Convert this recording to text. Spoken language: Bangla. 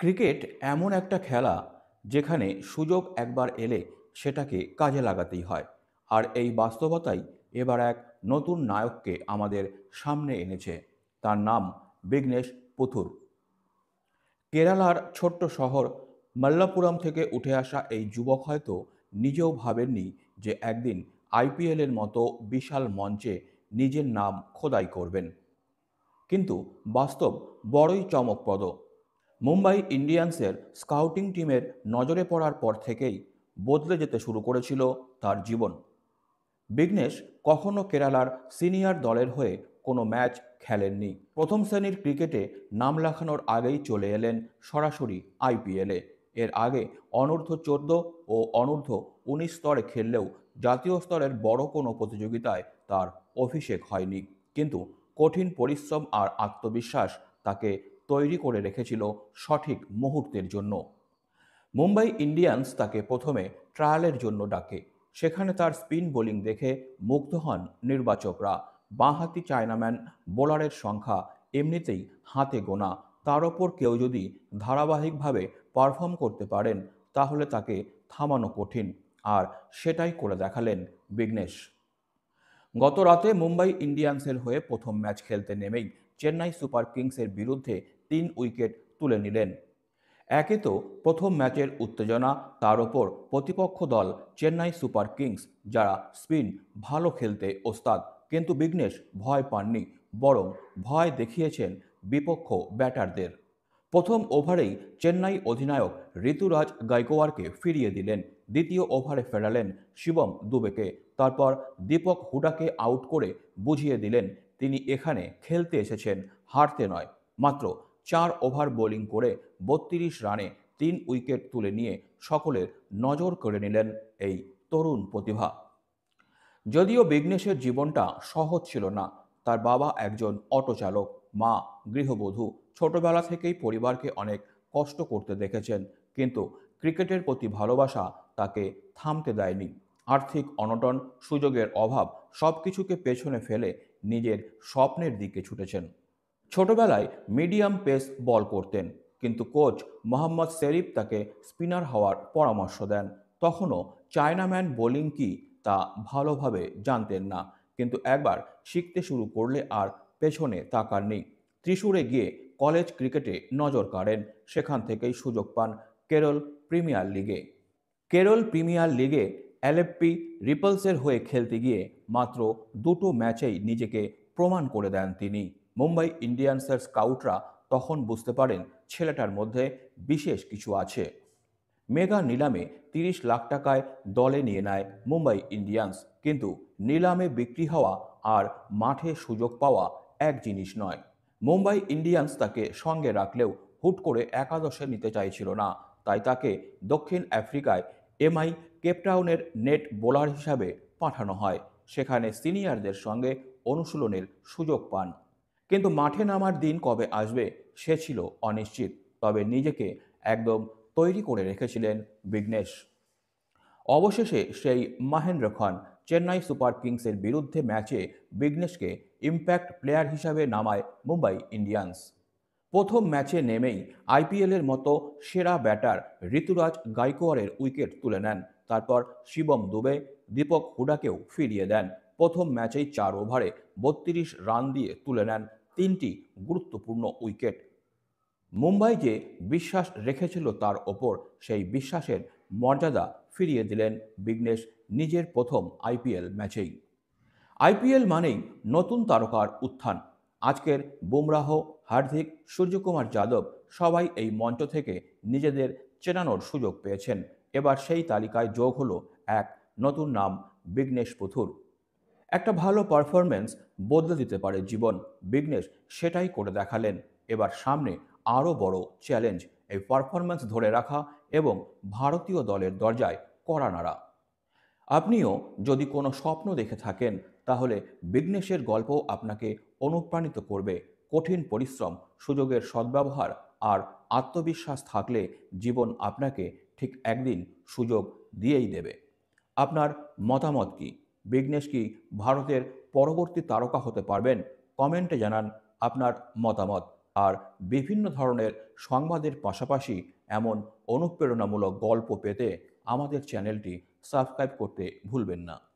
ক্রিকেট এমন একটা খেলা যেখানে সুযোগ একবার এলে সেটাকে কাজে লাগাতেই হয়। আর এই বাস্তবতাই এবার এক নতুন নায়ককে আমাদের সামনে এনেছে। তার নাম বিঘ্নেশ পুথুর। কেরালার ছোট্ট শহর মাল্লাপুরম থেকে উঠে আসা এই যুবক হয়তো নিজেও ভাবেননি যে একদিন আইপিএলের মতো বিশাল মঞ্চে নিজের নাম খোদাই করবেন। কিন্তু বাস্তব বড়ই চমকপ্রদ। মুম্বাই ইন্ডিয়ান্সের স্কাউটিং টিমের নজরে পড়ার পর থেকেই বদলে যেতে শুরু করেছিল তার জীবন। বিঘ্নেশ কখনো কেরালার সিনিয়র দলের হয়ে কোনো ম্যাচ খেলেননি। প্রথম শ্রেণীর ক্রিকেটে নাম লেখানোর আগেই চলে এলেন সরাসরি আইপিএলে। এর আগে অনূর্ধ্ব 14 ও অনূর্ধ্ব 19 স্তরে খেললেও জাতীয় স্তরের বড় কোনো প্রতিযোগিতায় তার অভিষেক হয়নি। কিন্তু কঠিন পরিশ্রম আর আত্মবিশ্বাস তাকে তৈরি করে রেখেছিল সঠিক মুহূর্তের জন্য। মুম্বাই ইন্ডিয়ান্স তাকে প্রথমে ট্রায়ালের জন্য ডাকে। সেখানে তার স্পিন বোলিং দেখে মুগ্ধ হন নির্বাচকরা। বাঁহাতি চায়নাম্যান বোলারের সংখ্যা এমনিতেই হাতে গোনা, তার ওপর কেউ যদি ধারাবাহিকভাবে পারফর্ম করতে পারেন তাহলে তাকে থামানো কঠিন। আর সেটাই করে দেখালেন বিঘ্নেশ। গত রাতে মুম্বাই ইন্ডিয়ান্সের হয়ে প্রথম ম্যাচ খেলতে নেমেই চেন্নাই সুপার কিংসের বিরুদ্ধে 3 উইকেট তুলে নিলেন। একে তো প্রথম ম্যাচের উত্তেজনা, তার ওপর প্রতিপক্ষ দল চেন্নাই সুপার কিংস, যারা স্পিন ভালো খেলতে ওস্তাদ। কিন্তু বিঘ্নেশ ভয় পাননি, বরং ভয় দেখিয়েছেন বিপক্ষ ব্যাটারদের। প্রথম ওভারেই চেন্নাই অধিনায়ক ঋতুরাজ গাইকোয়াড়কে ফিরিয়ে দিলেন। দ্বিতীয় ওভারে ফেরালেন শিবম দুবেকে। তারপর দীপক হুডাকে আউট করে বুঝিয়ে দিলেন তিনি এখানে খেলতে এসেছেন, হারতে নয়। মাত্র 4 ওভার বোলিং করে 32 রানে 3 উইকেট তুলে নিয়ে সকলের নজর কেড়ে নিলেন এই তরুণ প্রতিভা। যদিও বিঘ্নেশের জীবনটা সহজ ছিল না। তার বাবা একজন অটো চালক, মা গৃহবধূ। ছোটবেলা থেকেই পরিবারকে অনেক কষ্ট করতে দেখেছেন, কিন্তু ক্রিকেটের প্রতি ভালোবাসা তাকে থামতে দেয়নি। আর্থিক অনটন, সুযোগের অভাব সবকিছুকে পেছনে ফেলে নিজের স্বপ্নের দিকে ছুটেছেন। ছোটবেলায় মিডিয়াম পেস বল করতেন, কিন্তু কোচ মোহাম্মদ শেরিফ তাকে স্পিনার হওয়ার পরামর্শ দেন। তখনও চায়নাম্যান বোলিং কি তা ভালোভাবে জানতেন না, কিন্তু একবার শিখতে শুরু করলে আর পেছনে তাকাননি। ত্রিশূরে গিয়ে কলেজ ক্রিকেটে নজর কাড়েন। সেখান থেকেই সুযোগ পান কেরল প্রিমিয়ার লিগে। কেরল প্রিমিয়ার লিগে এলএফপি রিপলসের হয়ে খেলতে গিয়ে মাত্র 2টো ম্যাচেই নিজেকে প্রমাণ করে দেন তিনি। মুম্বাই ইন্ডিয়ান্সের স্কাউটরা তখন বুঝতে পারেন ছেলেটার মধ্যে বিশেষ কিছু আছে। মেগা নিলামে 30 লাখ টাকায় দলে নিয়ে নেয় মুম্বাই ইন্ডিয়ান্স। কিন্তু নিলামে বিক্রি হওয়া আর মাঠে সুযোগ পাওয়া এক জিনিস নয়। মুম্বাই ইন্ডিয়ান্স তাকে সঙ্গে রাখলেও হুট করে একাদশে নিতে চাইছিল না। তাই তাকে দক্ষিণ আফ্রিকায় এমআই কেপটাউনের নেট বোলার হিসাবে পাঠানো হয়। সেখানে সিনিয়রদের সঙ্গে অনুশীলনের সুযোগ পান। কিন্তু মাঠে নামার দিন কবে আসবে সে ছিল অনিশ্চিত। তবে নিজেকে একদম তৈরি করে রেখেছিলেন বিঘ্নেশ। অবশেষে সেই মহেন্দ্র খান চেন্নাই সুপার কিংসের বিরুদ্ধে ম্যাচে বিঘ্নেশকে ইম্প্যাক্ট প্লেয়ার হিসাবে নামায় মুম্বাই ইন্ডিয়ান্স। প্রথম ম্যাচে নেমেই আইপিএলের মতো সেরা ব্যাটার ঋতুরাজ গাইকোয়াড়ের উইকেট তুলে নেন। তারপর শিবম দুবে, দীপক হুডাকেও ফিরিয়ে দেন। প্রথম ম্যাচেই 4 ওভারে 32 রান দিয়ে তুলে নেন 3টি গুরুত্বপূর্ণ উইকেট। মুম্বাই যে বিশ্বাস রেখেছিল তার ওপর, সেই বিশ্বাসের মর্যাদা ফিরিয়ে দিলেন বিঘ্নেশ নিজের প্রথম আইপিএল ম্যাচেই। আইপিএল মানেই নতুন তারকার উত্থান। আজকের বুমরাহ, হার্দিক, সূর্যকুমার যাদব সবাই এই মঞ্চ থেকে নিজেদের চেনানোর সুযোগ পেয়েছেন। এবার সেই তালিকায় যোগ হলো এক নতুন নাম, বিঘ্নেশ পুথুর। একটা ভালো পারফরম্যান্স বদলে দিতে পারে জীবন। বিঘ্নেশ সেটাই করে দেখালেন। এবার সামনে আরও বড় চ্যালেঞ্জ, এই পারফরম্যান্স ধরে রাখা এবং ভারতীয় দলের দরজায় কড়া নাড়া। আপনিও যদি কোনো স্বপ্ন দেখে থাকেন তাহলে বিঘ্নেশের গল্প আপনাকে অনুপ্রাণিত করবে। কঠিন পরিশ্রম, সুযোগের সদ্ব্যবহার আর আত্মবিশ্বাস থাকলে জীবন আপনাকে ঠিক একদিন সুযোগ দিয়েই দেবে। আপনার মতামত কি? বিঘ্নেশ কি ভারতের পরবর্তী তারকা হতে পারবেন? কমেন্টে জানান আপনার মতামত। আর বিভিন্ন ধরনের সংবাদের পাশাপাশি এমন অনুপ্রেরণামূলক গল্প পেতে আমাদের চ্যানেলটি সাবস্ক্রাইব করতে ভুলবেন না।